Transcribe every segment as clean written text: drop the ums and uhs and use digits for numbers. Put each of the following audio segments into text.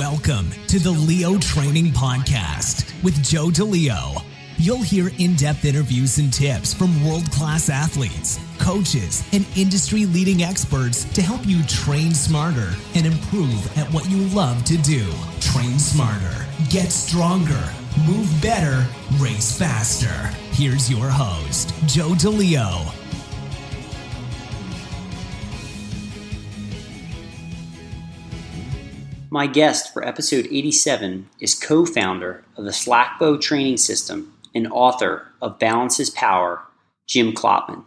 Welcome to the Leo Training Podcast with Joe DeLeo. You'll hear in-depth interviews and tips from world-class athletes, coaches, and industry-leading experts to help you train smarter and improve at what you love to do. Train smarter, get stronger, move better, race faster. Here's your host, Joe DeLeo. My guest for episode 87 is co-founder of the Slackbow Training System and author of Balance is Power, Jim Klopman.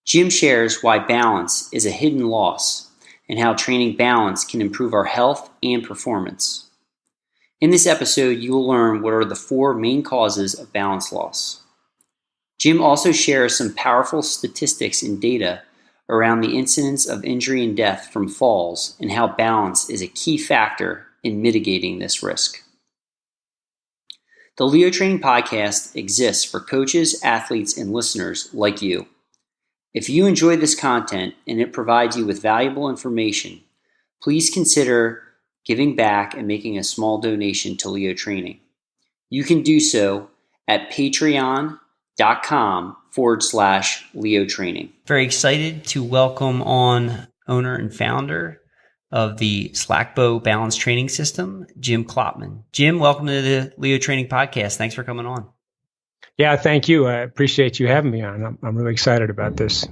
Jim shares why balance is a hidden loss and how training balance can improve our health and performance. In this episode, you will learn what are the 4 main causes of balance loss. Jim also shares some powerful statistics and data around the incidence of injury and death from falls and how balance is a key factor in mitigating this risk. The Leo Training Podcast exists for coaches, athletes, and listeners like you. If you enjoy this content and it provides you with valuable information, please consider giving back and making a small donation to Leo Training. You can do so at patreon.com/Leo Training. Very excited to welcome on owner and founder of the Slackbow Balance Training System, Jim Klopman. Jim, welcome to the Leo Training Podcast. Thanks for coming on. Yeah, thank you. I appreciate you having me on. I'm really excited about this.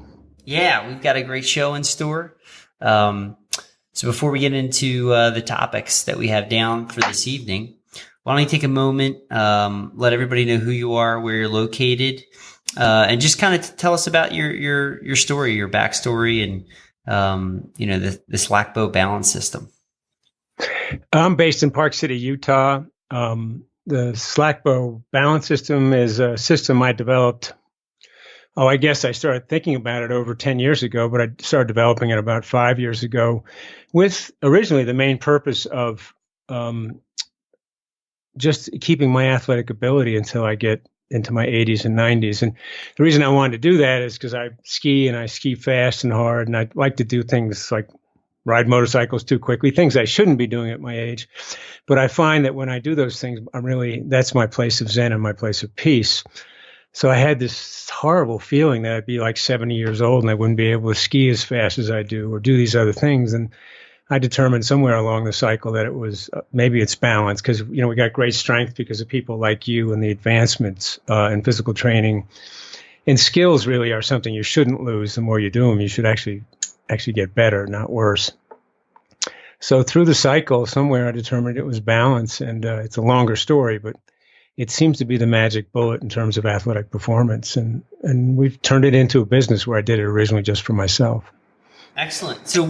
Yeah, we've got a great show in store. So before we get into the topics that we have down for this evening, why don't you take a moment, let everybody know who you are, where you're located, and just kind of tell us about your story, your backstory, and the Slackbow Balance System. I'm based in Park City, Utah. The Slackbow Balance System is a system I developed. I guess I started thinking about it over 10 years ago, but I started developing it about 5 years ago with originally the main purpose of just keeping my athletic ability until I get into my 80s and 90s. And the reason I wanted to do that is because I ski and I ski fast and hard, and I like to do things like ride motorcycles too quickly, things I shouldn't be doing at my age. But I find that when I do those things, that's my place of zen and my place of peace. So I had this horrible feeling that I'd be like 70 years old and I wouldn't be able to ski as fast as I do or do these other things. And I determined somewhere along the cycle that it was maybe it's balance, because we got great strength because of people like you, and the advancements in physical training and skills really are something you shouldn't lose. The more you do them, you should actually get better, not worse. So through the cycle, somewhere I determined it was balance, and it's a longer story, but it seems to be the magic bullet in terms of athletic performance, and we've turned it into a business where I did it originally just for myself. Excellent. So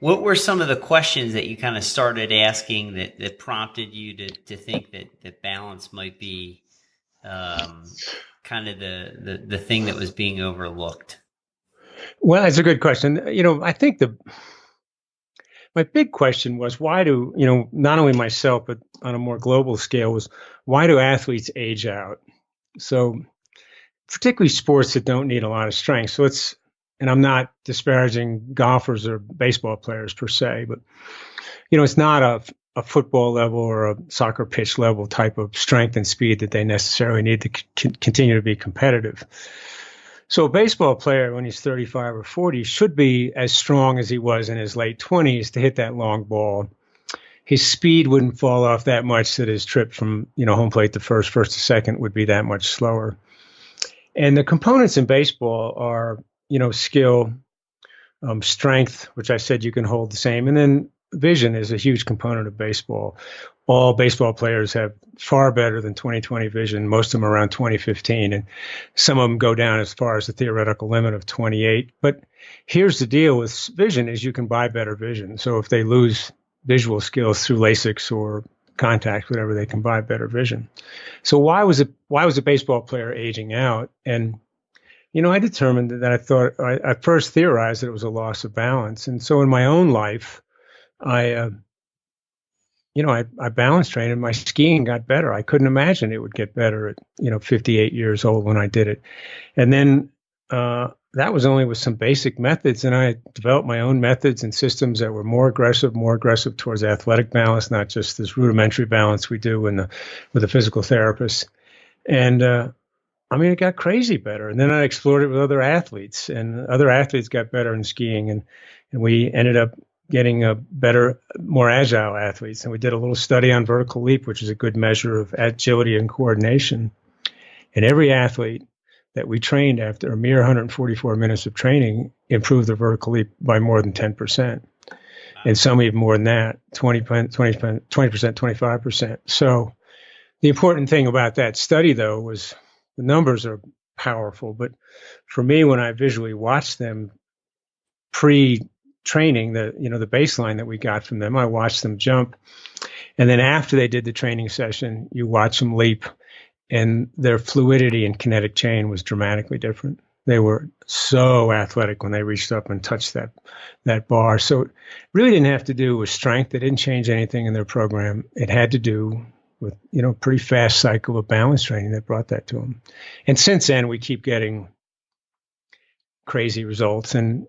what were some of the questions that you kind of started asking that prompted you to think that balance might be kind of the thing that was being overlooked? Well, that's a good question. I think my big question was, why do, not only myself, but on a more global scale, was why do athletes age out? So particularly sports that don't need a lot of strength. So and I'm not disparaging golfers or baseball players per se, but, it's not a football level or a soccer pitch level type of strength and speed that they necessarily need to continue to be competitive. So a baseball player, when he's 35 or 40, should be as strong as he was in his late 20s to hit that long ball. His speed wouldn't fall off that much that his trip from, home plate to first to second would be that much slower. And the components in baseball are, skill, strength, which I said you can hold the same. And then vision is a huge component of baseball. All baseball players have far better than 20/20 vision, most of them around 20/15. And some of them go down as far as the theoretical limit of 28. But here's the deal with vision is you can buy better vision. So if they lose visual skills through LASIK or contact, whatever, they can buy better vision. So why was a baseball player aging out? And I determined that I first theorized that it was a loss of balance. And so in my own life, I balance trained and my skiing got better. I couldn't imagine it would get better at, 58 years old when I did it. And then that was only with some basic methods. And I developed my own methods and systems that were more aggressive towards athletic balance, not just this rudimentary balance we do with a physical therapist. And it got crazy better. And then I explored it with other athletes, and other athletes got better in skiing. And we ended up getting a better, more agile athletes. And we did a little study on vertical leap, which is a good measure of agility and coordination. And every athlete that we trained after a mere 144 minutes of training improved their vertical leap by more than 10%. And some even more than that, 20%, 25%. So the important thing about that study, though, was the numbers are powerful. But for me, when I visually watched them pre-training, the baseline that we got from them, I watched them jump. And then after they did the training session, you watch them leap, and their fluidity and kinetic chain was dramatically different. They were so athletic when they reached up and touched that bar. So it really didn't have to do with strength. They didn't change anything in their program. It had to do with, pretty fast cycle of balance training that brought that to them. And since then, we keep getting crazy results. And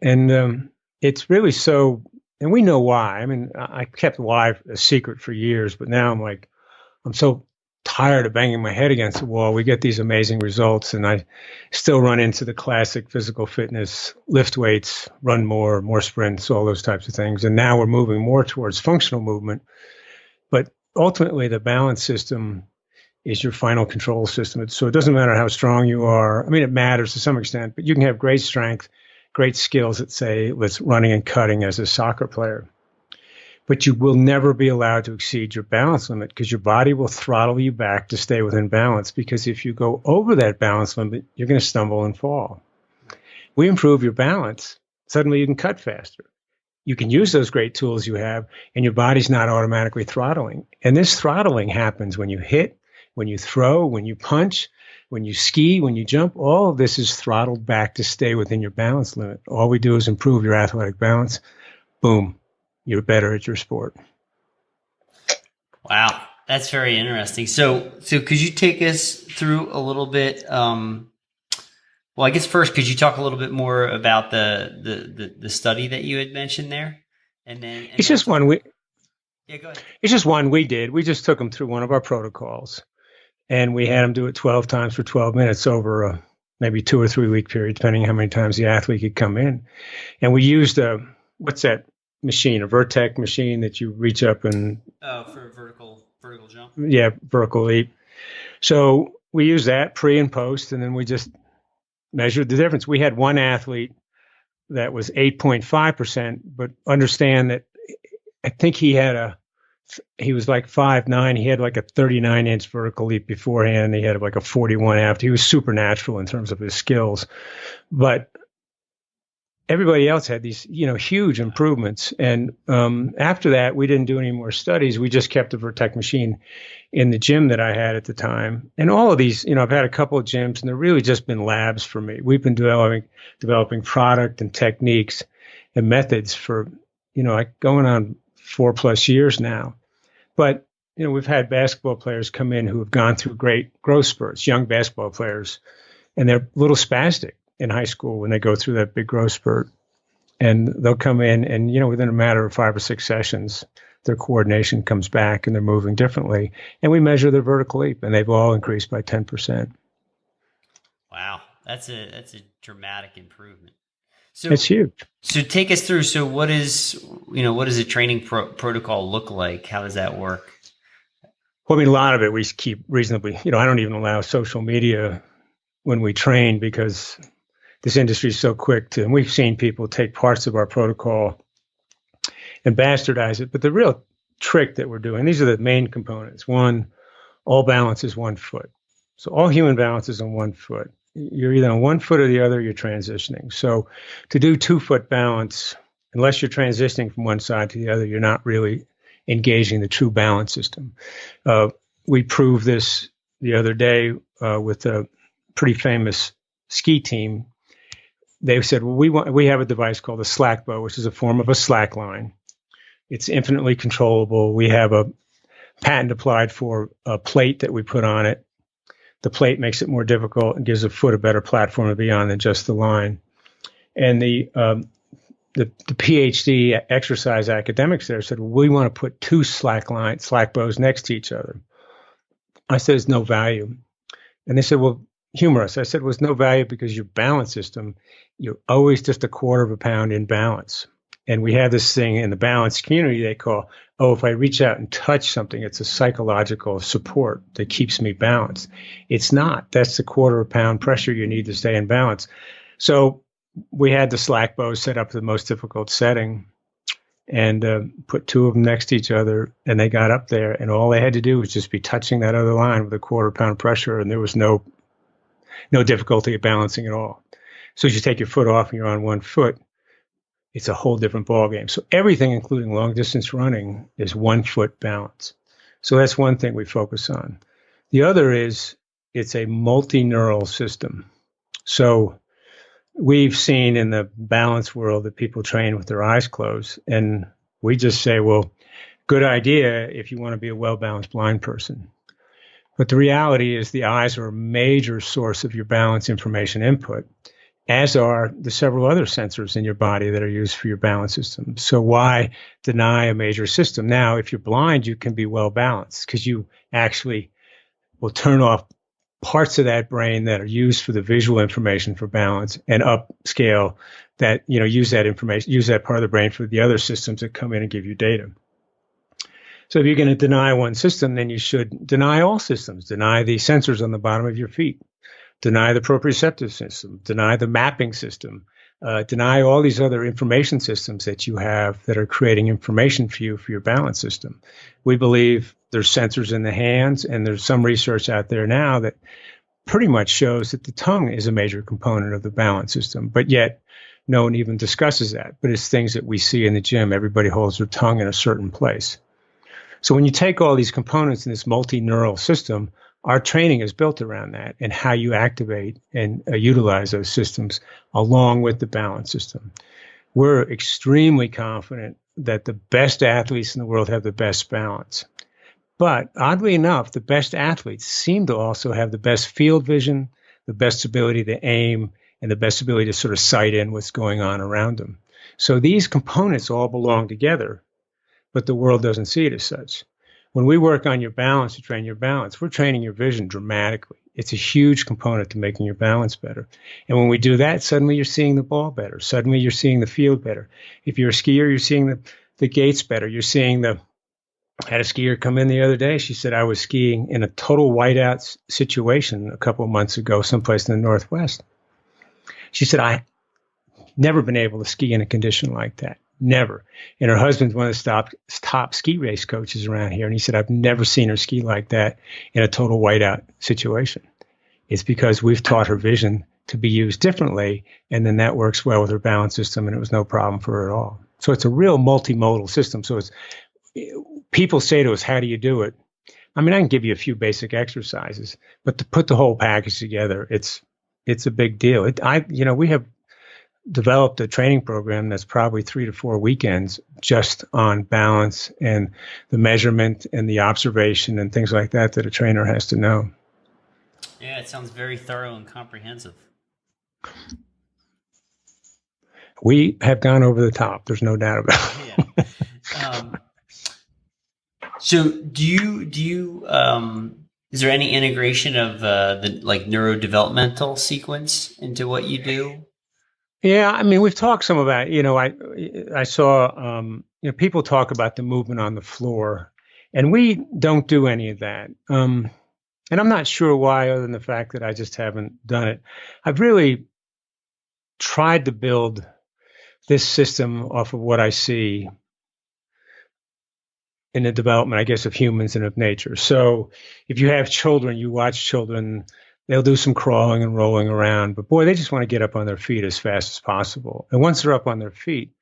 it's really so, and we know why. I mean, I kept why a secret for years, but now I'm so tired of banging my head against the wall. We get these amazing results, and I still run into the classic physical fitness, lift weights, run more sprints, all those types of things. And now we're moving more towards functional movement. But ultimately, the balance system is your final control system. So it doesn't matter how strong you are. I mean, it matters to some extent, but you can have great strength, great skills at, say, with running and cutting as a soccer player. But you will never be allowed to exceed your balance limit, because your body will throttle you back to stay within balance. Because if you go over that balance limit, you're going to stumble and fall. We improve your balance, suddenly you can cut faster. You can use those great tools you have, and your body's not automatically throttling. And this throttling happens when you hit, when you throw, when you punch, when you ski, when you jump. All of this is throttled back to stay within your balance limit. All we do is improve your athletic balance. Boom. You're better at your sport. Wow, that's very interesting. So could you take us through a little bit? Well, I guess first, could you talk a little bit more about the study that you had mentioned there? And then it's just one we. Yeah, go ahead. It's just one we did. We just took them through one of our protocols, and we had them do it 12 times for 12 minutes over a maybe 2 or 3 week period, depending how many times the athlete could come in. And we used what's that machine, a Vertec machine that you reach up and for a vertical jump. Yeah, vertical leap. So we used that pre and post, and then we just measured the difference. We had one athlete that was 8.5%, but understand that I think he was like 5'9". He had like a 39-inch vertical leap beforehand. He had like a 41 after. He was supernatural in terms of his skills, but everybody else had these, huge improvements. And after that, we didn't do any more studies. We just kept the Vertec machine in the gym that I had at the time. And all of these, I've had a couple of gyms, and they've really just been labs for me. We've been developing product and techniques and methods for, going on 4+ years now. But, we've had basketball players come in who have gone through great growth spurts, young basketball players, and they're a little spastic in high school when they go through that big growth spurt, and they'll come in and, within a matter of 5 or 6 sessions, their coordination comes back and they're moving differently. And we measure their vertical leap, and they've all increased by 10%. Wow. That's a dramatic improvement. So it's huge. So take us through. So what does a training protocol look like? How does that work? Well, a lot of it we keep reasonably, I don't even allow social media when we train, because this industry is so quick and we've seen people take parts of our protocol and bastardize it. But the real trick that we're doing, these are the main components. One, all balance is 1 foot. So all human balance is on 1 foot. You're either on 1 foot or the other, you're transitioning. So to do 2 foot balance, unless you're transitioning from one side to the other, you're not really engaging the true balance system. We proved this the other day with a pretty famous ski team. They said, well, we have a device called a Slackbow, which is a form of a slack line. It's infinitely controllable. We have a patent applied for a plate that we put on it. The plate makes it more difficult and gives a foot a better platform to be on than just the line. And the PhD exercise academics there said, well, we want to put two slack bows next to each other. I said, there's no value. And they said, well, humor us. I said, well, there's no value because your balance system, you're always just a quarter of a pound in balance. And we have this thing in the balance community they call, oh, if I reach out and touch something, it's a psychological support that keeps me balanced. It's not. That's the quarter of a pound pressure you need to stay in balance. So we had the slack bows set up the most difficult setting and put two of them next to each other, and they got up there, and all they had to do was just be touching that other line with a quarter pound pressure, and there was no difficulty at balancing at all. So as you take your foot off and you're on one foot, it's a whole different ballgame. So everything, including long distance running, is 1 foot balance. So that's one thing we focus on. The other is it's a multi-neural system. So we've seen in the balance world that people train with their eyes closed, and we just say, well, good idea if you want to be a well-balanced blind person. But the reality is the eyes are a major source of your balance information input, as are the several other sensors in your body that are used for your balance system. So why deny a major system? Now, if you're blind, you can be well-balanced because you actually will turn off parts of that brain that are used for the visual information for balance and upscale that, use that information, use that part of the brain for the other systems that come in and give you data. So if you're going to deny one system, then you should deny all systems, deny the sensors on the bottom of your feet, deny the proprioceptive system, deny the mapping system, deny all these other information systems that you have that are creating information for you for your balance system. We believe there's sensors in the hands, and there's some research out there now that pretty much shows that the tongue is a major component of the balance system, but yet no one even discusses that. But it's things that we see in the gym. Everybody holds their tongue in a certain place. So when you take all these components in this multi-neural system, our training is built around that and how you activate and utilize those systems along with the balance system. We're extremely confident that the best athletes in the world have the best balance. But oddly enough, the best athletes seem to also have the best field vision, the best ability to aim, and the best ability to sort of sight in what's going on around them. So these components all belong together, but the world doesn't see it as such. When we work on your balance to train your balance, we're training your vision dramatically. It's a huge component to making your balance better. And when we do that, suddenly you're seeing the ball better. Suddenly you're seeing the field better. If you're a skier, you're seeing the gates better. You're seeing I had a skier come in the other day. She said, I was skiing in a total whiteout situation a couple of months ago, someplace in the Northwest. She said, I never been able to ski in a condition like that. Never. And her husband's one of the top ski race coaches around here. And he said, I've never seen her ski like that in a total whiteout situation. It's because we've taught her vision to be used differently. And then that works well with her balance system. And it was no problem for her at all. So it's a real multimodal system. So people say to us, how do you do it? I mean, I can give you a few basic exercises, but to put the whole package together, it's a big deal. We have developed a training program that's probably 3 to 4 weekends just on balance and the measurement and the observation and things like that a trainer has to know. Yeah, it sounds very thorough and comprehensive. We have gone over the top. There's no doubt about it. Yeah. So do you is there any integration of the neurodevelopmental sequence into what you do? Yeah, I mean, we've talked some about, I saw, people talk about the movement on the floor, and we don't do any of that. And I'm not sure why, other than the fact that I just haven't done it. I've really tried to build this system off of what I see in the development, I guess, of humans and of nature. So if you have children, you watch children, they'll do some crawling and rolling around, but boy, they just want to get up on their feet as fast as possible. And once they're up on their feet,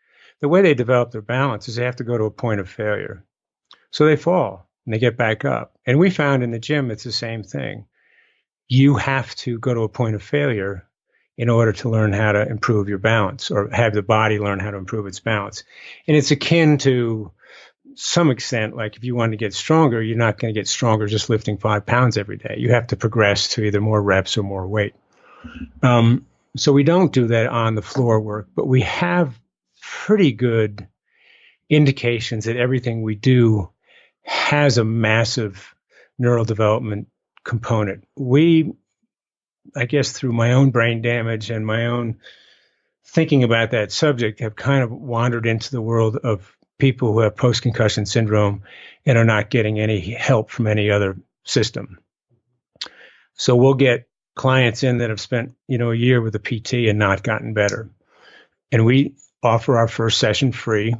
the way they develop their balance is they have to go to a point of failure. So they fall and they get back up. And we found in the gym, it's the same thing. You have to go to a point of failure in order to learn how to improve your balance or have the body learn how to improve its balance. And it's akin to some extent, like if you want to get stronger, you're not going to get stronger just lifting 5 pounds every day. You have to progress to either more reps or more weight. So we don't do that on the floor work, but we have pretty good indications that everything we do has a massive neural development component. I guess through my own brain damage and my own thinking about that subject, have kind of wandered into the world of people who have post-concussion syndrome and are not getting any help from any other system. So we'll get clients in that have spent, a year with a PT and not gotten better. And we offer our first session free,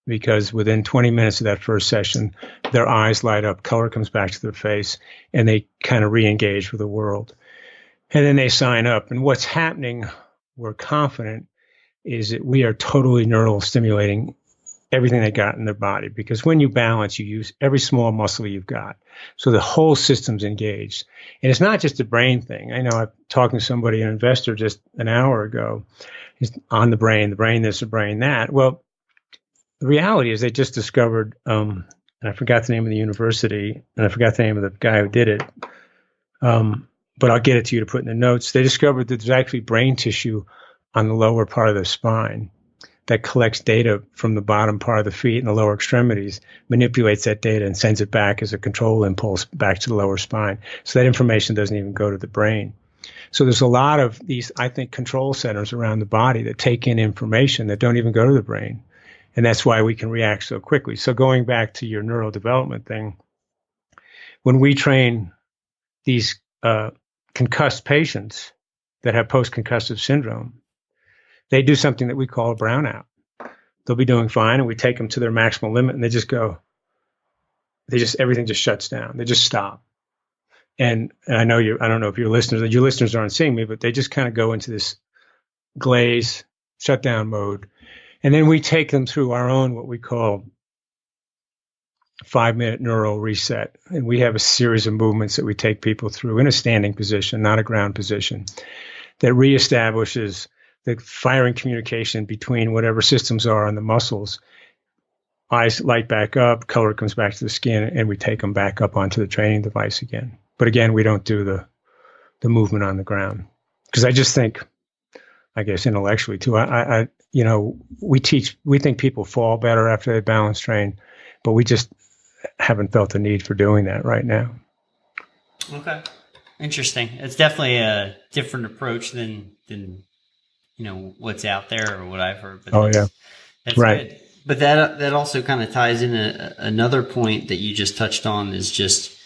because within 20 minutes of that first session, their eyes light up, color comes back to their face, and they kind of re-engage with the world. And then they sign up. And what's happening, we're confident, is that we are totally neural stimulating everything they got in their body. Because when you balance, you use every small muscle you've got. So the whole system's engaged. And it's not just a brain thing. I know I'm talking to somebody, an investor, just an hour ago, he's on the brain this, the brain that. Well, the reality is they just discovered, and I forgot the name of the university, and I forgot the name of the guy who did it, but I'll get it to you to put in the notes. They discovered that there's actually brain tissue on the lower part of the spine that collects data from the bottom part of the feet and the lower extremities, manipulates that data and sends it back as a control impulse back to the lower spine. So that information doesn't even go to the brain. So there's a lot of these, I think, control centers around the body that take in information that don't even go to the brain. And that's why we can react so quickly. So going back to your neurodevelopment thing, when we train these concussed patients that have post-concussive syndrome, they do something that we call a brownout. They'll be doing fine, and we take them to their maximal limit, and everything just shuts down. They just stop. And I don't know if your listeners aren't seeing me, but they just kind of go into this glaze, shutdown mode. And then we take them through our own, what we call 5-minute neural reset. And we have a series of movements that we take people through in a standing position, not a ground position, that reestablishes the firing communication between whatever systems are on the muscles. Eyes light back up, color comes back to the skin, and we take them back up onto the training device again. But again, we don't do the movement on the ground. Because I just think, I guess intellectually too, we think people fall better after they balance train, but we just haven't felt the need for doing that right now. Okay. Interesting. It's definitely a different approach than what's out there or what I've heard. But that's right. Good. But that also kind of ties in another point that you just touched on, is just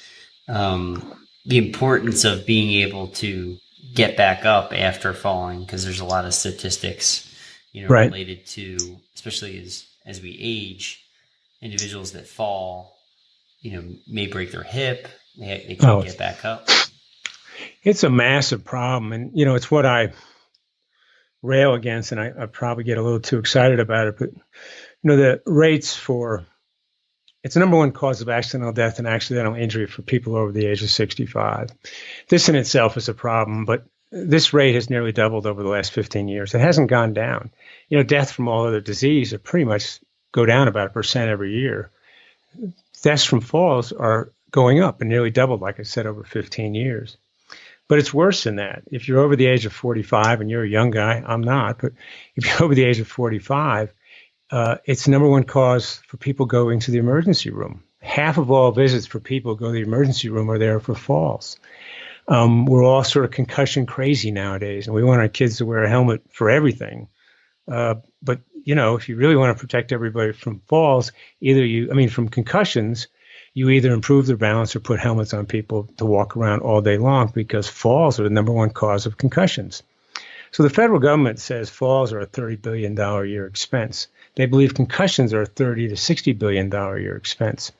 the importance of being able to get back up after falling, because there's a lot of statistics, related to, especially as we age, individuals that fall, may break their hip, they can't get back up. It's a massive problem, and it's what I rail against, and I probably get a little too excited about it, but the rates it's the number one cause of accidental death and accidental injury for people over the age of 65. This in itself is a problem, but this rate has nearly doubled over the last 15 years. It hasn't gone down. Death from all other disease are pretty much go down about 1% every year. Deaths from falls are going up and nearly doubled, like I said, over 15 years. But it's worse than that. If you're over the age of 45, and you're a young guy, I'm not, but if you're over the age of 45, it's the number one cause for people going to the emergency room. Half of all visits for people who go to the emergency room are there for falls. We're all sort of concussion crazy nowadays, and we want our kids to wear a helmet for everything. But if you really want to protect everybody from falls, from concussions, you either improve their balance or put helmets on people to walk around all day long, because falls are the number one cause of concussions. So the federal government says falls are a $30 billion a year expense. They believe concussions are a $30 to $60 billion a year expense.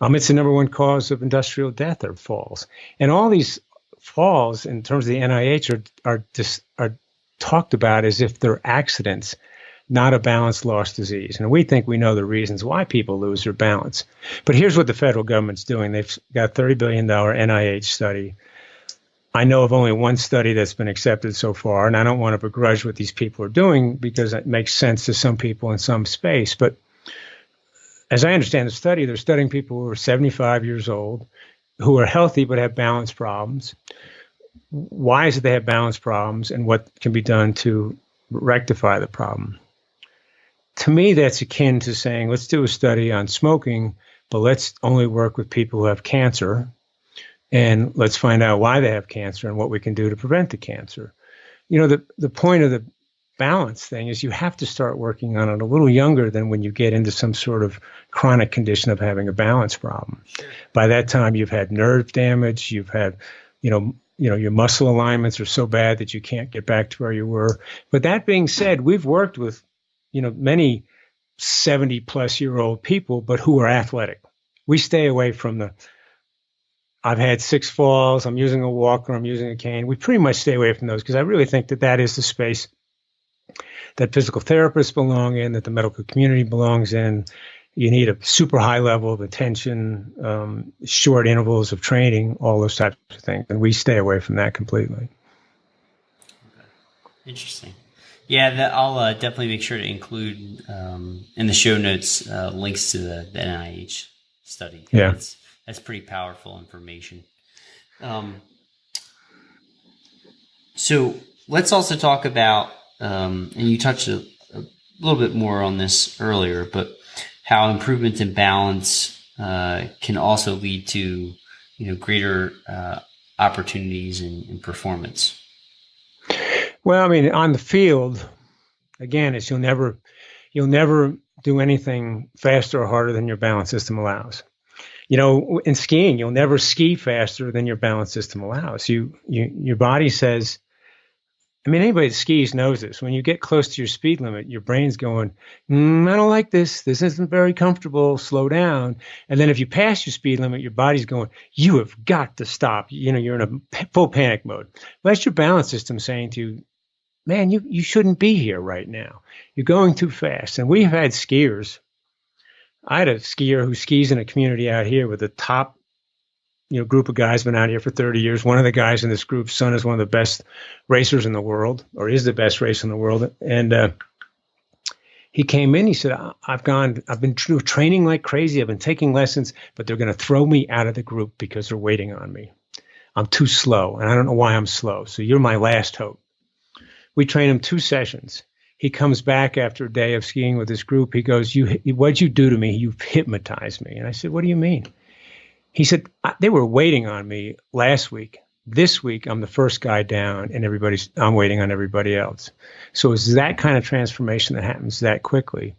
It's the number one cause of industrial death are falls. And all these falls, in terms of the NIH, are talked about as if they're accidents, not a balance loss disease. And we think we know the reasons why people lose their balance. But here's what the federal government's doing. They've got a $30 billion NIH study. I know of only one study that's been accepted so far, and I don't want to begrudge what these people are doing, because it makes sense to some people in some space. But as I understand the study, they're studying people who are 75 years old, who are healthy but have balance problems. why is it they have balance problems and what can be done to rectify the problem. To me, that's akin to saying, let's do a study on smoking, but let's only work with people who have cancer, and let's find out why they have cancer and what we can do to prevent the cancer. The point of the balance thing is you have to start working on it a little younger than when you get into some sort of chronic condition of having a balance problem. Sure. By that time, you've had nerve damage, you've had, your muscle alignments are so bad that you can't get back to where you were. But that being said, we've worked with, many 70-plus-year-old people, but who are athletic. We stay away from I've had 6 falls, I'm using a walker, I'm using a cane. We pretty much stay away from those because I really think that is the space that physical therapists belong in, that the medical community belongs in. You need a super high level of attention, short intervals of training, all those types of things. And we stay away from that completely. Okay. Interesting. Yeah, I'll definitely make sure to include in the show notes links to the NIH study. Yeah. That's pretty powerful information. So let's also talk about, and you touched a little bit more on this earlier, but how improvements in balance can also lead to, greater opportunities in performance. Well, I mean, on the field, again, it's you'll never do anything faster or harder than your balance system allows. In skiing, you'll never ski faster than your balance system allows. Your body says, anybody that skis knows this. When you get close to your speed limit, your brain's going, I don't like this. This isn't very comfortable. Slow down. And then if you pass your speed limit, your body's going, you have got to stop. You're in a full panic mode. Well, that's your balance system saying to you, man, you shouldn't be here right now. You're going too fast. And we've had skiers. I had a skier who skis in a community out here with a top group of guys, been out here for 30 years. One of the guys in this group's son is one of the best racers in the world, or is the best racer in the world. And he came in, he said, I've been training like crazy. I've been taking lessons, but they're going to throw me out of the group because they're waiting on me. I'm too slow, and I don't know why I'm slow. So you're my last hope. We train him 2 sessions. He comes back after a day of skiing with his group. He goes, what'd you do to me? You've hypnotized me. And I said, what do you mean? He said, they were waiting on me last week. This week, I'm the first guy down, and I'm waiting on everybody else. So it's that kind of transformation that happens that quickly.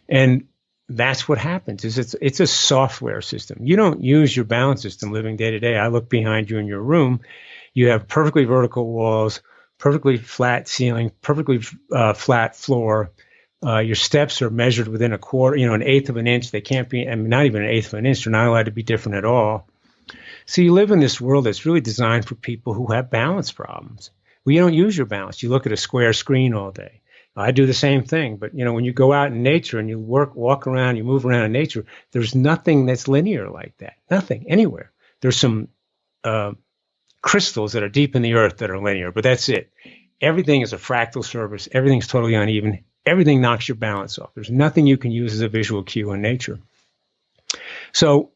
And that's what happens. It's a software system. You don't use your balance system living day to day. I look behind you in your room. You have perfectly vertical walls, perfectly flat ceiling, perfectly flat floor. Your steps are measured within a quarter, an eighth of an inch. They can't be, not even an eighth of an inch. They're not allowed to be different at all. So you live in this world that's really designed for people who have balance problems. Well, you don't use your balance. You look at a square screen all day. I do the same thing. But, when you go out in nature and you walk around, you move around in nature, there's nothing that's linear like that. Nothing, anywhere. There's some crystals that are deep in the earth that are linear, but that's it. Everything is a fractal surface. Everything's totally uneven. Everything knocks your balance off. There's nothing you can use as a visual cue in nature. So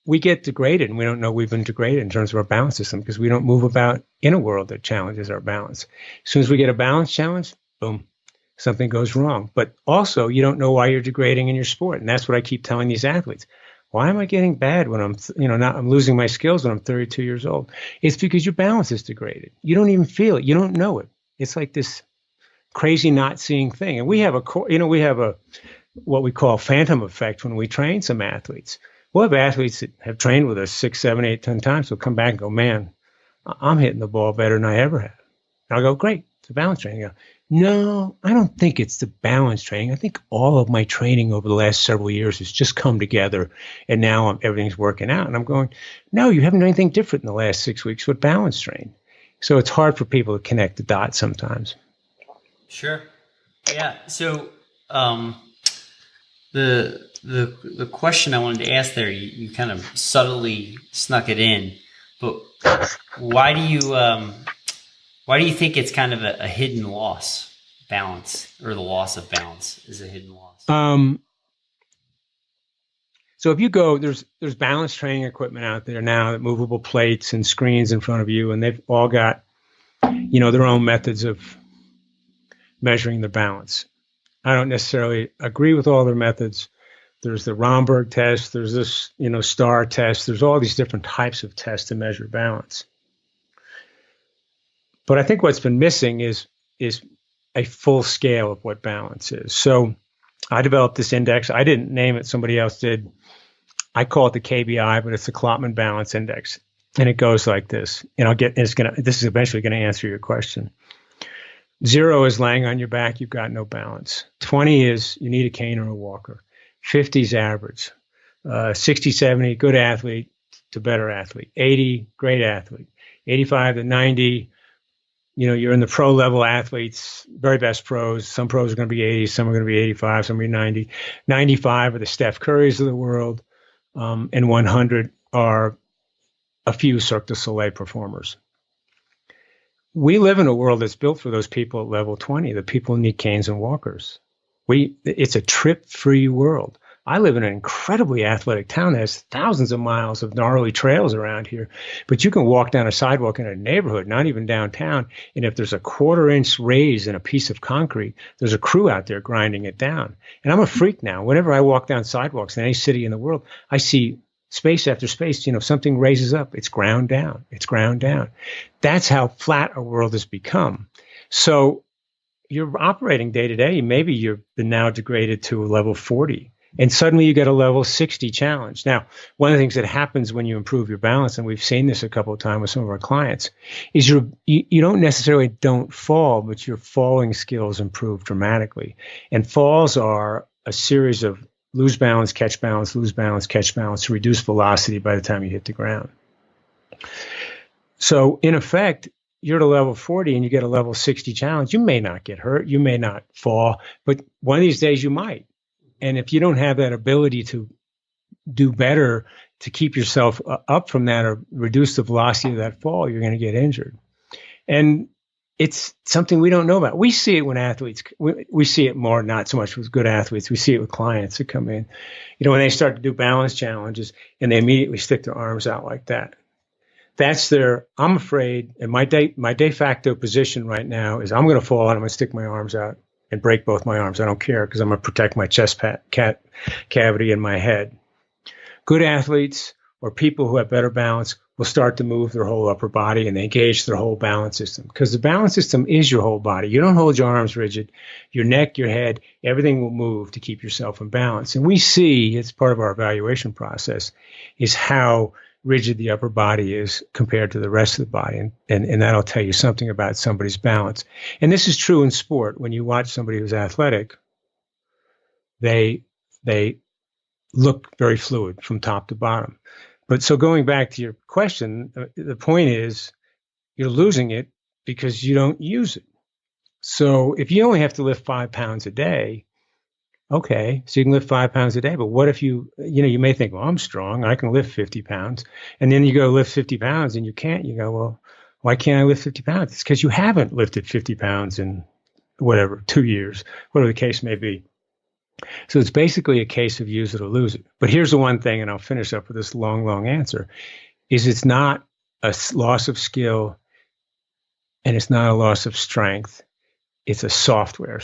we get degraded, and we don't know we've been degraded in terms of our balance system because we don't move about in a world that challenges our balance. As soon as we get a balance challenge, boom, something goes wrong. But also, you don't know why you're degrading in your sport, and that's what I keep telling these athletes. Why am I getting bad when I'm losing my skills when I'm 32 years old? It's because your balance is degraded. You don't even feel it. You don't know it. It's like this crazy not seeing thing. And we have what we call phantom effect when we train some athletes. We'll have athletes that have trained with us 6, 7, 8, 10 times. They'll come back and go, man, I'm hitting the ball better than I ever have. And I'll go, great, it's a balance training. I'll go, no, I don't think it's the balance training. I think all of my training over the last several years has just come together, and now everything's working out. And I'm going, no, you haven't done anything different in the last 6 weeks with balance training. So it's hard for people to connect the dots sometimes. Sure. Yeah. So the question I wanted to ask there, you kind of subtly snuck it in, but why do you think it's kind of a hidden loss, balance, or the loss of balance is a hidden loss? So if you go, there's balance training equipment out there now, movable plates and screens in front of you, and they've all got their own methods of measuring the balance. I don't necessarily agree with all their methods. There's the Romberg test. There's this, STAR test. There's all these different types of tests to measure balance. But I think what's been missing is a full scale of what balance is. So I developed this index. I didn't name it. Somebody else did. I call it the KBI, but it's the Klopman Balance Index. And it goes like this. And this is eventually going to answer your question. 0 is laying on your back. You've got no balance. 20 is you need a cane or a walker. 50 is average. 60, 70, good athlete to better athlete. 80, great athlete. 85 to 90, you're in the pro level athletes, very best pros. Some pros are going to be 80, some are going to be 85, some are 90. 95 are the Steph Currys of the world, and 100 are a few Cirque du Soleil performers. We live in a world that's built for those people at level 20, the people who need canes and walkers. It's a trip-free world. I live in an incredibly athletic town that has thousands of miles of gnarly trails around here, but you can walk down a sidewalk in a neighborhood, not even downtown, and if there's a 1/4-inch raise in a piece of concrete, there's a crew out there grinding it down. And I'm a freak now. Whenever I walk down sidewalks in any city in the world, I see space after space, something raises up, it's ground down, it's ground down. That's how flat our world has become. So you're operating day to day, maybe you've been now degraded to a level 40. And suddenly you get a level 60 challenge. Now, one of the things that happens when you improve your balance, and we've seen this a couple of times with some of our clients, is you don't necessarily don't fall, but your falling skills improve dramatically. And falls are a series of lose balance, catch balance, lose balance, catch balance to reduce velocity by the time you hit the ground. So in effect, you're at a level 40 and you get a level 60 challenge. You may not get hurt. You may not fall, but one of these days you might. And if you don't have that ability to do better to keep yourself up from that or reduce the velocity of that fall, you're going to get injured. And it's something we don't know about. We see it when athletes, we see it more, not so much with good athletes. We see it with clients that come in, when they start to do balance challenges and they immediately stick their arms out like that. That's I'm afraid, and my de facto position right now is I'm going to fall and I'm going to stick my arms out and break both my arms. I don't care because I'm going to protect my chest cavity and my head. Good athletes or people who have better balance will start to move their whole upper body and they engage their whole balance system because the balance system is your whole body. You don't hold your arms rigid. Your neck, your head, everything will move to keep yourself in balance. And we see, it's part of our evaluation process, is how rigid the upper body is compared to the rest of the body. And that'll tell you something about somebody's balance. And this is true in sport. When you watch somebody who's athletic, they look very fluid from top to bottom. But so going back to your question, the point is you're losing it because you don't use it. So if you only have to lift 5 pounds a day, okay, so you can lift 5 pounds a day, but what if you may think, well, I'm strong, I can lift 50 pounds. And then you go lift 50 pounds and you can't. You go, well, why can't I lift 50 pounds? It's because you haven't lifted 50 pounds in 2 years, whatever the case may be. So it's basically a case of use it or lose it. But here's the one thing, and I'll finish up with this long answer, is it's not a loss of skill and it's not a loss of strength. It's a software.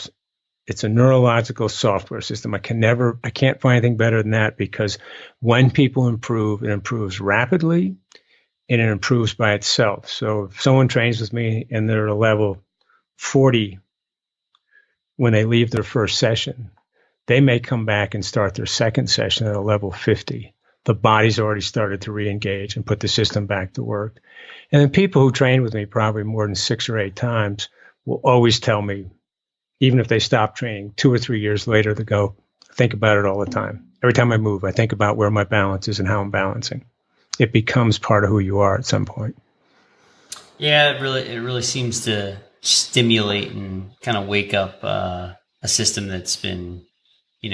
It's a neurological software system. I can't find anything better than that because when people improve, it improves rapidly and it improves by itself. So if someone trains with me and they're at a level 40 when they leave their first session, they may come back and start their second session at a level 50. The body's already started to re-engage and put the system back to work. And then people who train with me probably more than 6 or 8 times will always tell me, even if they stop training 2 or 3 years later, they go, think about it all the time. Every time I move, I think about where my balance is and how I'm balancing. It becomes part of who you are at some point. Yeah, it really seems to stimulate and kind of wake up a system that's been,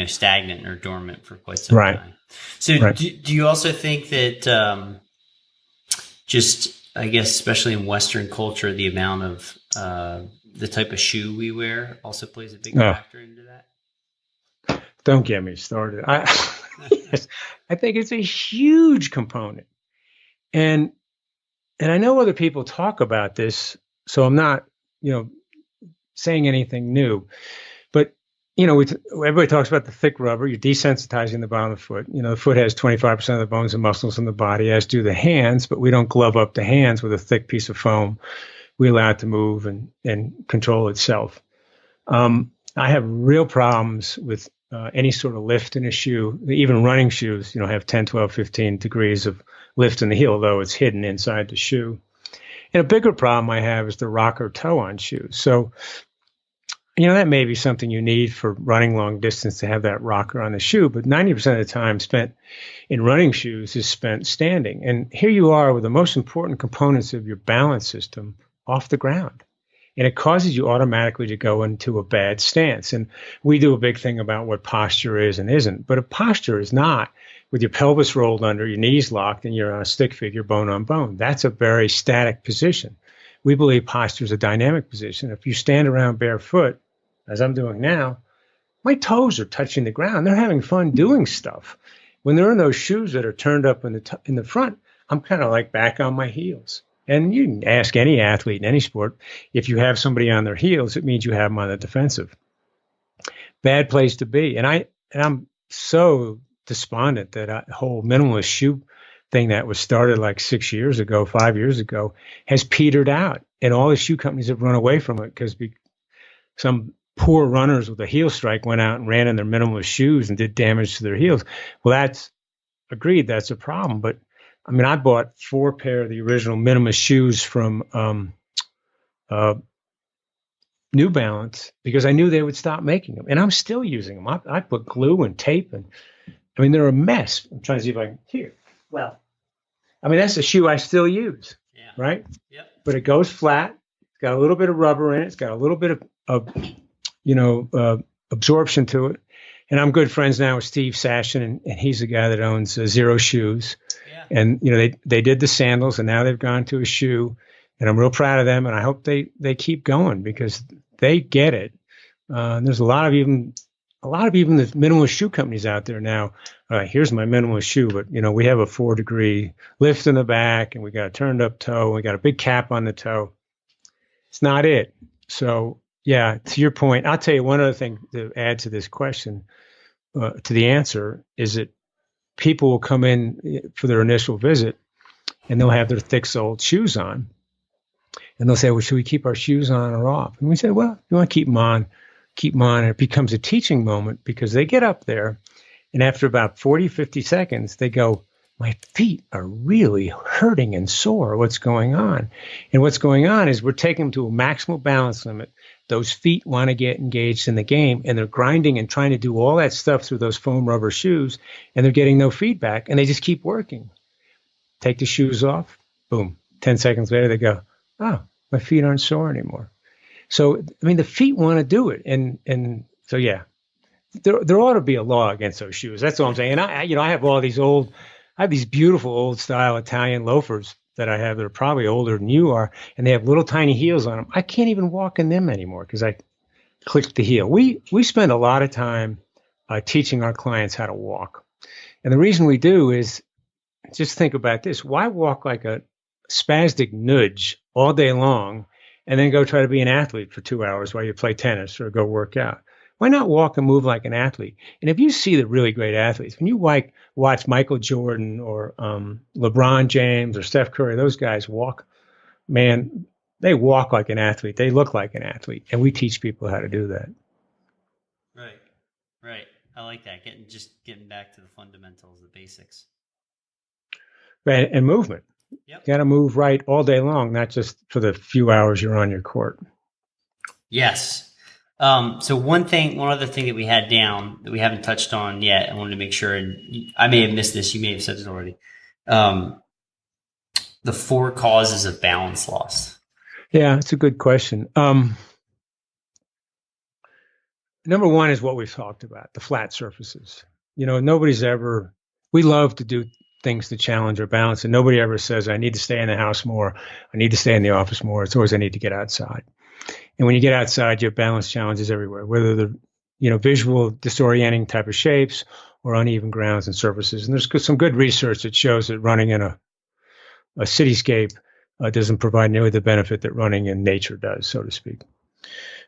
stagnant or dormant for quite some time. So do you also think that I guess, especially in Western culture, the amount of the type of shoe we wear also plays a big factor into that? Don't get me started. I think it's a huge component. And I know other people talk about this So I'm not, saying anything new. But, everybody talks about the thick rubber. You're desensitizing the bottom of the foot. The foot has 25% of the bones and muscles in the body, as do the hands, but we don't glove up the hands with a thick piece of foam. We allow it to move and control itself. I have real problems with any sort of lift in a shoe. Even running shoes, have 10, 12, 15 degrees of lift in the heel, though it's hidden inside the shoe. And a bigger problem I have is the rocker toe on shoes. So, that may be something you need for running long distance to have that rocker on the shoe, but 90% of the time spent in running shoes is spent standing. And here you are with the most important components of your balance system off the ground. And it causes you automatically to go into a bad stance. And we do a big thing about what posture is and isn't. But a posture is not with your pelvis rolled under, your knees locked, and you're on a stick figure, bone on bone. That's a very static position. We believe posture is a dynamic position. If you stand around barefoot, as I'm doing now, my toes are touching the ground. They're having fun doing stuff. When they're in those shoes that are turned up in the front, I'm kind of like back on my heels. And you can ask any athlete in any sport, if you have somebody on their heels, it means you have them on the defensive. Bad place to be. And I'm so despondent that whole minimalist shoe thing that was started like 5 years ago, has petered out. And all the shoe companies have run away from it because some poor runners with a heel strike went out and ran in their minimalist shoes and did damage to their heels. Well, that's a problem. But I bought 4 pair of the original minimalist shoes from New Balance because I knew they would stop making them. And I'm still using them. I put glue and tape, and they're a mess. I'm trying to see if I can here. Well, that's a shoe I still use, right? Yep. But it goes flat. It's got a little bit of rubber in it. It's got a little bit of absorption to it. And I'm good friends now with Steve Sashin, and he's the guy that owns Zero Shoes. Yeah. And, they did the sandals, and now they've gone to a shoe. And I'm real proud of them, and I hope they keep going because they get it. There's a lot of even the minimalist shoe companies out there now. Here's my minimalist shoe, but, we have a 4-degree lift in the back, and we got a turned up toe, and we got a big cap on the toe. It's not it. So, yeah, to your point, I'll tell you one other thing to add to this question, to the answer, is that people will come in for their initial visit and they'll have their thick-soled shoes on. And they'll say, well, should we keep our shoes on or off? And we say, well, you want to keep them on, keep them on. And it becomes a teaching moment because they get up there and after about 40, 50 seconds, they go, my feet are really hurting and sore. What's going on? And what's going on is we're taking them to a maximal balance limit. Those feet want to get engaged in the game, and they're grinding and trying to do all that stuff through those foam rubber shoes, and they're getting no feedback, and they just keep working. Take the shoes off, boom. 10 seconds later, they go, oh, my feet aren't sore anymore. So, the feet want to do it. And so, yeah, there ought to be a law against those shoes. That's all I'm saying. And I have these beautiful old style Italian loafers that I have that are probably older than you are, and they have little tiny heels on them. I can't even walk in them anymore because I clicked the heel. We spend a lot of time teaching our clients how to walk. And the reason we do is, just think about this. Why walk like a spastic nudge all day long and then go try to be an athlete for 2 hours while you play tennis or go work out? Why not walk and move like an athlete? And if you see the really great athletes, when you watch Michael Jordan or LeBron James or Steph Curry, those guys walk, man, they walk like an athlete. They look like an athlete. And we teach people how to do that. Right. I like that. Getting back to the fundamentals, the basics. Right. And movement. Yep. You got to move right all day long, not just for the few hours you're on your court. Yes. So one other thing that we had down that we haven't touched on yet, I wanted to make sure, and I may have missed this, you may have said it already. The 4 causes of balance loss. Yeah, it's a good question. Number one is what we've talked about, the flat surfaces. We love to do things to challenge our balance, and nobody ever says, I need to stay in the house more. I need to stay in the office more. It's always, I need to get outside. And when you get outside, you have balance challenges everywhere, whether they're, visual disorienting type of shapes or uneven grounds and surfaces. And there's some good research that shows that running in a cityscape doesn't provide nearly the benefit that running in nature does, so to speak.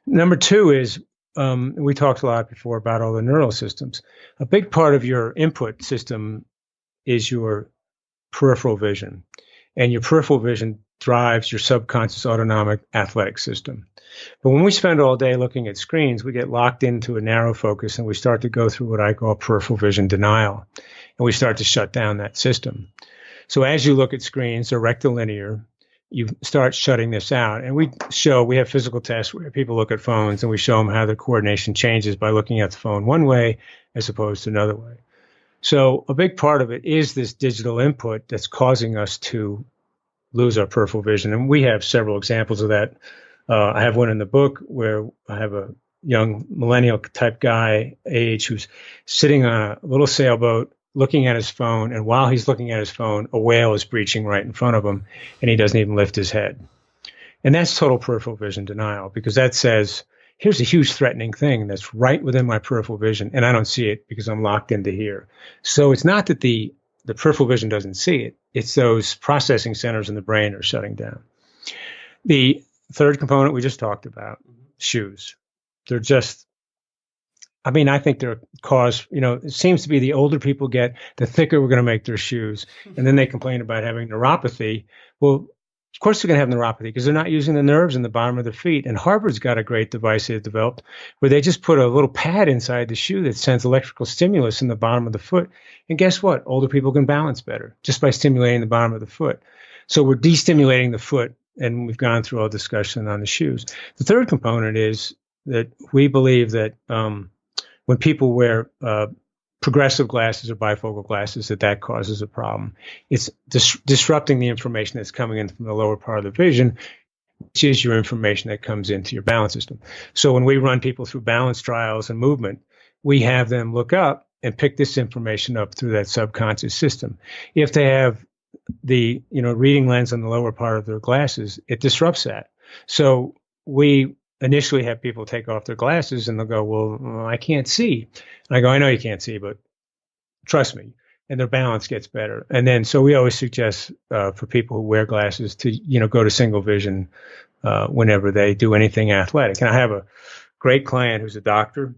Number two is, we talked a lot before about all the neural systems. A big part of your input system is your peripheral vision. And your peripheral vision drives your subconscious autonomic athletic system. But when we spend all day looking at screens, we get locked into a narrow focus and we start to go through what I call peripheral vision denial. And we start to shut down that system. So as you look at screens, they're rectilinear, you start shutting this out. And we have physical tests where people look at phones and we show them how the coordination changes by looking at the phone one way as opposed to another way. So a big part of it is this digital input that's causing us to lose our peripheral vision. And we have several examples of that. I have one in the book where I have a young millennial type guy age who's sitting on a little sailboat looking at his phone. And while he's looking at his phone, a whale is breaching right in front of him and he doesn't even lift his head. And that's total peripheral vision denial, because that says, here's a huge threatening thing that's right within my peripheral vision, and I don't see it because I'm locked into here. So it's not that the peripheral vision doesn't see it. It's those processing centers in the brain are shutting down. The third component we just talked about, shoes. They're just, I think they're cause, it seems to be the older people get, the thicker we're going to make their shoes. And then they complain about having neuropathy. Well, of course they're going to have neuropathy because they're not using the nerves in the bottom of the feet. And Harvard's got a great device they've developed where they just put a little pad inside the shoe that sends electrical stimulus in the bottom of the foot. And guess what? Older people can balance better just by stimulating the bottom of the foot. So we're destimulating the foot, and we've gone through all discussion on the shoes. The third component is that we believe that when people wear progressive glasses or bifocal glasses, that causes a problem. It's disrupting the information that's coming in from the lower part of the vision, which is your information that comes into your balance system. So when we run people through balance trials and movement, we have them look up and pick this information up through that subconscious system. If they have the reading lens on the lower part of their glasses, it disrupts that. So we initially have people take off their glasses and they'll go, well, I can't see. And I go, I know you can't see, but trust me. And their balance gets better. And then, so we always suggest for people who wear glasses to, go to single vision whenever they do anything athletic. And I have a great client who's a doctor.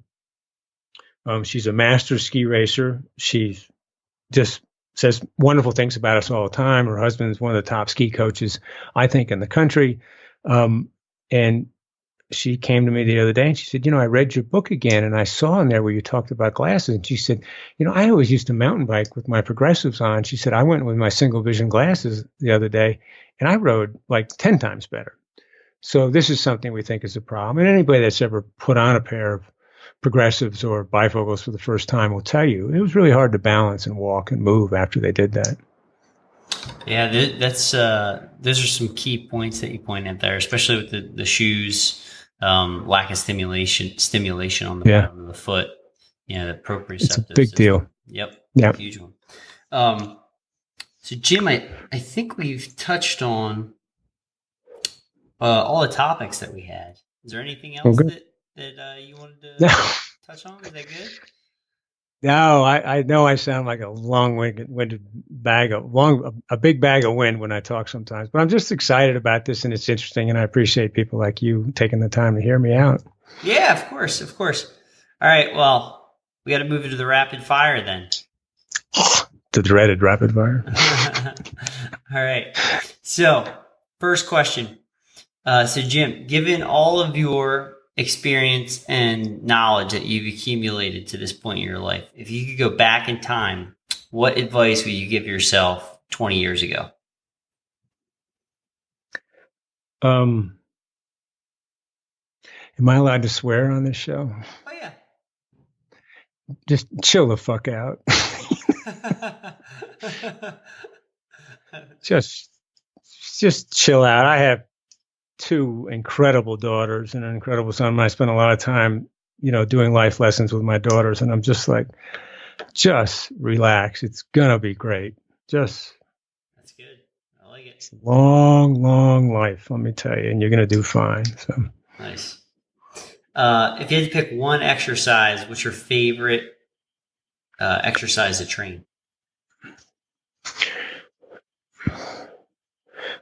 She's a master ski racer. She just says wonderful things about us all the time. Her husband is one of the top ski coaches, I think, in the country. And she came to me the other day and she said, I read your book again and I saw in there where you talked about glasses. And she said, I always used to mountain bike with my progressives on. She said, I went with my single vision glasses the other day and I rode like 10 times better. So this is something we think is a problem. And anybody that's ever put on a pair of progressives or bifocals for the first time will tell you it was really hard to balance and walk and move after they did that. Yeah, those are some key points that you point out there, especially with the shoes. Lack of stimulation on the bottom of the foot, the proprioceptive it's a big system. deal. Yep. Huge one. So Jim, I think we've touched on all the topics that we had. Is there anything else that you wanted to touch on? Is that good? No, I know I sound like a long-winded a big bag of wind when I talk sometimes, but I'm just excited about this and it's interesting, and I appreciate people like you taking the time to hear me out. Yeah, of course. All right, well, we got to move into the rapid fire then. The dreaded rapid fire. All right. So, first question. So Jim, given all of your experience and knowledge that you've accumulated to this point in your life, if you could go back in time, what advice would you give yourself 20 years ago? Am I allowed to swear on this show? Oh, yeah. Just chill the fuck out. Just chill out. I have two incredible daughters and an incredible son. I spend a lot of time, doing life lessons with my daughters, and I'm just like, just relax. It's gonna be great. That's good. I like it. It's a long, long life, let me tell you, and you're gonna do fine. So nice. If you had to pick one exercise, what's your favorite exercise to train?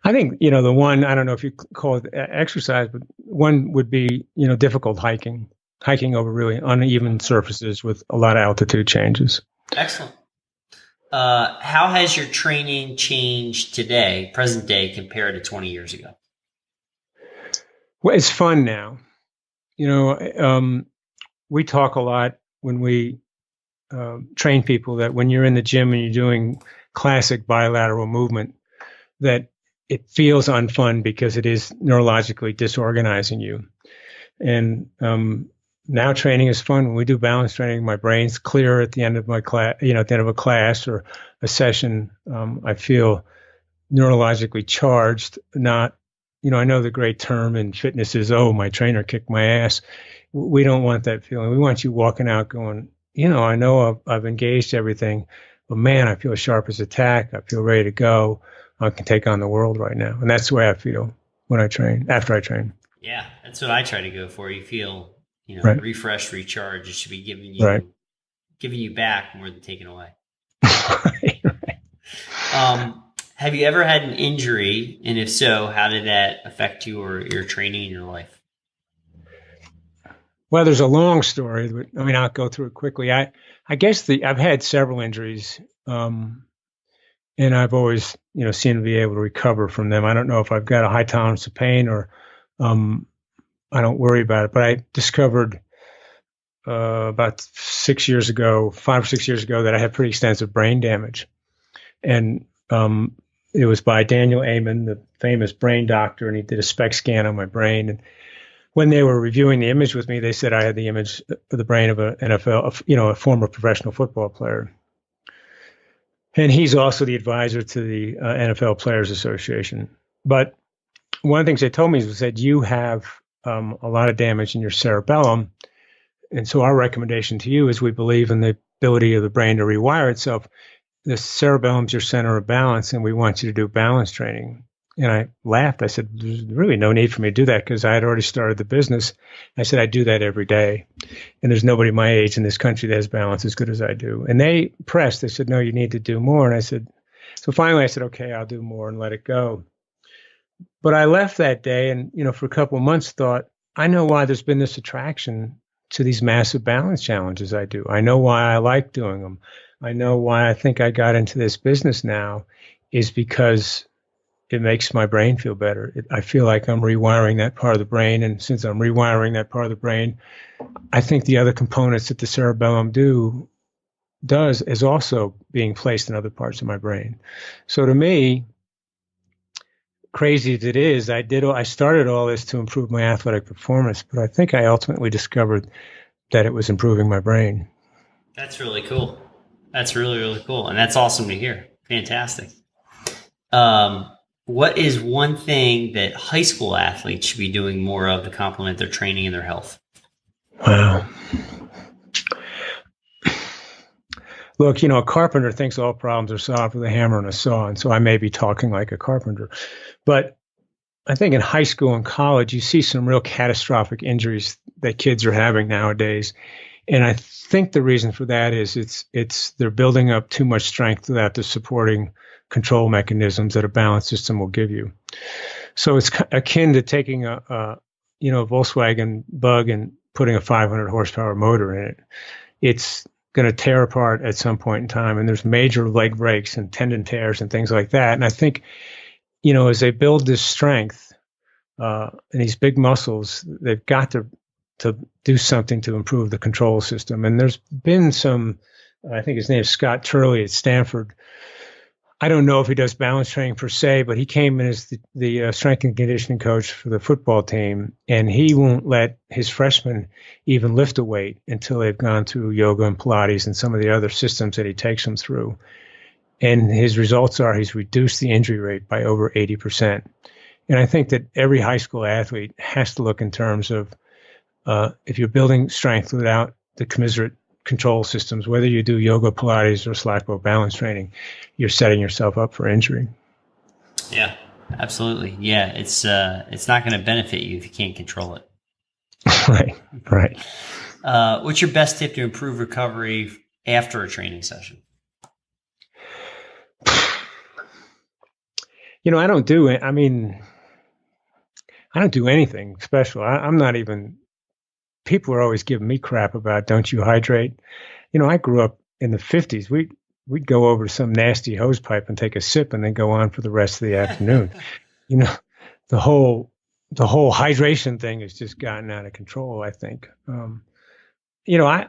I think, the one, I don't know if you call it exercise, but one would be, difficult hiking over really uneven surfaces with a lot of altitude changes. Excellent. How has your training changed today, present day, compared to 20 years ago? Well, it's fun now. We talk a lot when we train people that when you're in the gym and you're doing classic bilateral movement, that it feels unfun because it is neurologically disorganizing you. And now training is fun. When we do balance training, my brain's clear at the end of my class, at the end of a class or a session. I feel neurologically charged, not, I know the great term in fitness is, oh, my trainer kicked my ass. We don't want that feeling. We want you walking out going, I know I've engaged everything, but man, I feel sharp as a tack. I feel ready to go. I can take on the world right now. And that's the way I feel when I train, after I train. Yeah, that's what I try to go for. You feel, right. refreshed, recharged. It should be giving you back more than taking away. right. Have you ever had an injury? And if so, how did that affect you or your training in your life? Well, there's a long story. But, I'll go through it quickly. I guess I've had several injuries, and I've always, seemed to be able to recover from them. I don't know if I've got a high tolerance of pain or I don't worry about it. But I discovered about 5 or 6 years ago, that I had pretty extensive brain damage. And it was by Daniel Amen, the famous brain doctor, and he did a SPECT scan on my brain. And when they were reviewing the image with me, they said I had the image of the brain of an NFL, a former professional football player. And he's also the advisor to the NFL Players Association. But one of the things they told me was that you have a lot of damage in your cerebellum. And so our recommendation to you is we believe in the ability of the brain to rewire itself. The cerebellum's your center of balance, and we want you to do balance training. And I laughed. I said, there's really no need for me to do that because I had already started the business. I said, I do that every day. And there's nobody my age in this country that has balance as good as I do. And they pressed. They said, no, you need to do more. And I said, so finally I said, okay, I'll do more and let it go. But I left that day and, for a couple of months thought, I know why there's been this attraction to these massive balance challenges I do. I know why I like doing them. I know why I think I got into this business now is because it makes my brain feel better. I feel like I'm rewiring that part of the brain. And since I'm rewiring that part of the brain, I think the other components that the cerebellum does is also being placed in other parts of my brain. So to me, crazy as it is, I started all this to improve my athletic performance, but I think I ultimately discovered that it was improving my brain. That's really cool. That's really, really cool. And that's awesome to hear. Fantastic. What is one thing that high school athletes should be doing more of to complement their training and their health? Wow. Look, a carpenter thinks all problems are solved with a hammer and a saw, and so I may be talking like a carpenter. But I think in high school and college, you see some real catastrophic injuries that kids are having nowadays. And I think the reason for that is it's they're building up too much strength without the supporting control mechanisms that a balance system will give you. So it's akin to taking a Volkswagen Bug and putting a 500 horsepower motor in it. It's going to tear apart at some point in time, and there's major leg breaks and tendon tears and things like that. And I think, as they build this strength and these big muscles, they've got to do something to improve the control system. And there's been some, I think his name is Scott Turley at Stanford. I don't know if he does balance training per se, but he came in as the strength and conditioning coach for the football team, and he won't let his freshmen even lift a weight until they've gone through yoga and Pilates and some of the other systems that he takes them through. And his results are he's reduced the injury rate by over 80%. And I think that every high school athlete has to look in terms of if you're building strength without the commensurate control systems, whether you do yoga, Pilates, or Slackbow balance training, you're setting yourself up for injury. Yeah, absolutely. Yeah, it's not going to benefit you if you can't control it. Right. What's your best tip to improve recovery after a training session? I don't do it. I mean, I don't do anything special. I'm not even, people are always giving me crap about, don't you hydrate? I grew up in the 50s. We'd go over to some nasty hose pipe and take a sip and then go on for the rest of the afternoon. You know, the whole hydration thing has just gotten out of control, I think. I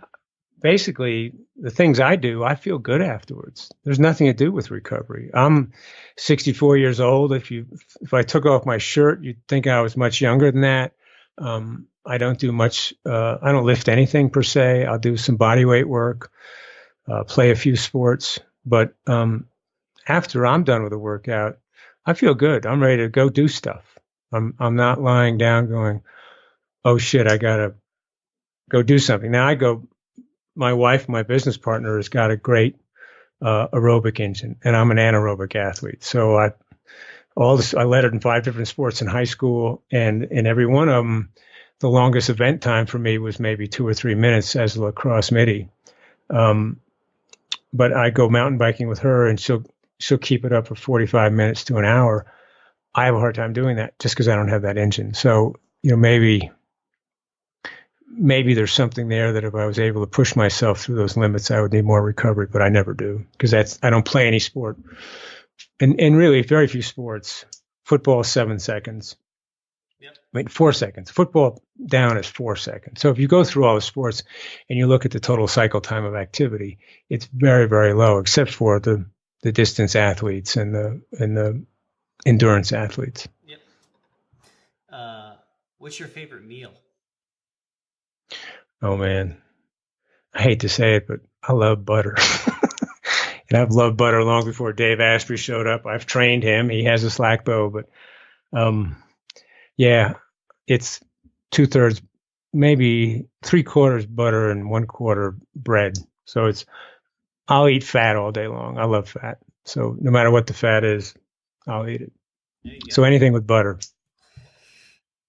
basically, the things I do, I feel good afterwards. There's nothing to do with recovery. I'm 64 years old. If I took off my shirt, you'd think I was much younger than that. I don't do much. I don't lift anything per se. I'll do some body weight work, play a few sports. But after I'm done with the workout, I feel good. I'm ready to go do stuff. I'm not lying down going, oh shit, I gotta go do something. Now my wife, my business partner, has got a great aerobic engine, and I'm an anaerobic athlete. So I lettered in 5 different sports in high school, and in every one of them, the longest event time for me was maybe 2 or 3 minutes as a lacrosse midi. But I go mountain biking with her, and she'll keep it up for 45 minutes to an hour. I have a hard time doing that just because I don't have that engine. So, maybe there's something there that if I was able to push myself through those limits, I would need more recovery, but I never do because I don't play any sport. And really very few sports. Football is 7 seconds. Yep. 4 seconds. Football down is 4 seconds. So if you go through all the sports and you look at the total cycle time of activity, it's very, very low, except for the distance athletes and the endurance athletes. Yep. What's your favorite meal? Oh man, I hate to say it, but I love butter. And I've loved butter long before Dave Asprey showed up. I've trained him. He has a Slackbow, but yeah, it's 2/3, maybe 3/4 butter and 1/4 bread. So I'll eat fat all day long. I love fat. So no matter what the fat is, I'll eat it. So anything with butter.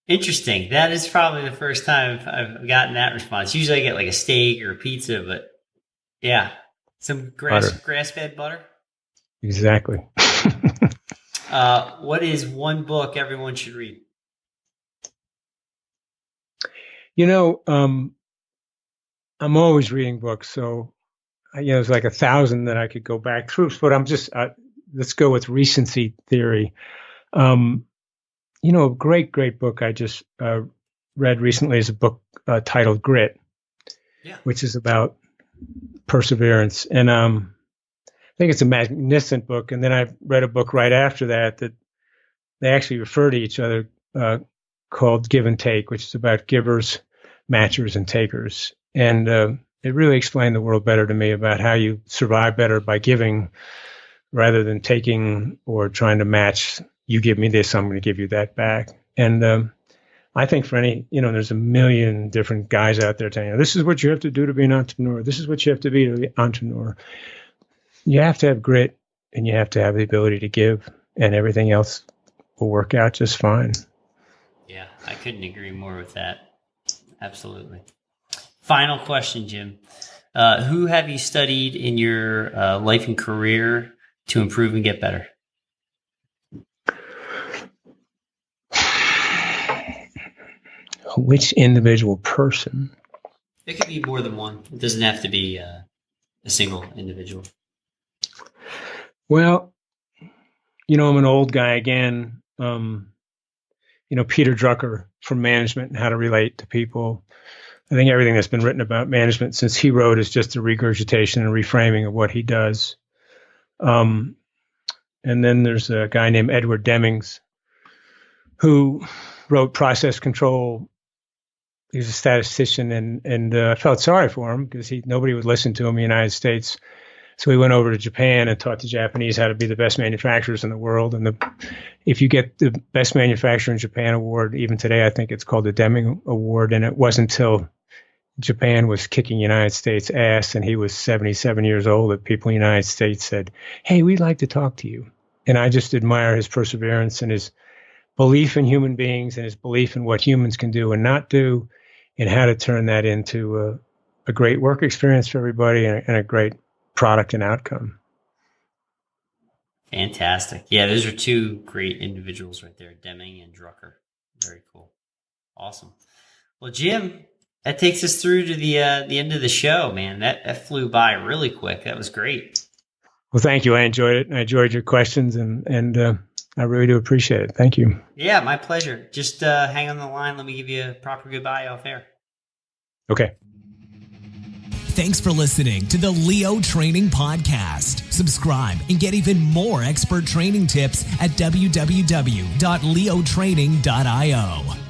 Interesting. That is probably the first time I've gotten that response. Usually I get like a steak or a pizza, but yeah, some grass-fed butter. Exactly. What is one book everyone should read? I'm always reading books, so it's like 1,000 that I could go back through. But I'm just let's go with recency theory. A great book I just read recently is a book titled Grit, which is about perseverance. And I think it's a magnificent book. And then I read a book right after that they actually refer to each other called Give and Take, which is about givers, matchers, and takers. And it really explained the world better to me about how you survive better by giving rather than taking or trying to match. You give me this, I'm going to give you that back. And I think for there's a million different guys out there telling you, this is what you have to do to be an entrepreneur. This is what you have to be an entrepreneur. You have to have grit and you have to have the ability to give, and everything else will work out just fine. Yeah, I couldn't agree more with that. Absolutely. Final question, Jim. Who have you studied in your life and career to improve and get better? Which individual person? It could be more than one. It doesn't have to be a single individual. Well, I'm an old guy again. Peter Drucker from Management and How to Relate to People. I think everything that's been written about management since he wrote is just a regurgitation and reframing of what he does. And then there's a guy named Edward Demings who wrote Process Control. He was a statistician, and I felt sorry for him because nobody would listen to him in the United States. So he went over to Japan and taught the Japanese how to be the best manufacturers in the world. And if you get the Best Manufacturer in Japan award, even today, I think it's called the Deming Award. And it wasn't until Japan was kicking United States ass and he was 77 years old that people in the United States said, hey, we'd like to talk to you. And I just admire his perseverance and his belief in human beings and his belief in what humans can do and not do, and how to turn that into a great work experience for everybody and a great product and outcome. Fantastic. Yeah, those are two great individuals right there, Deming and Drucker. Very cool. Awesome. Well, Jim, that takes us through to the end of the show, man. That flew by really quick. That was great. Well, thank you. I enjoyed it. I enjoyed your questions, and I really do appreciate it. Thank you. Yeah, my pleasure. Just hang on the line. Let me give you a proper goodbye off air. Okay. Thanks for listening to the Leo Training Podcast. Subscribe and get even more expert training tips at www.leotraining.io.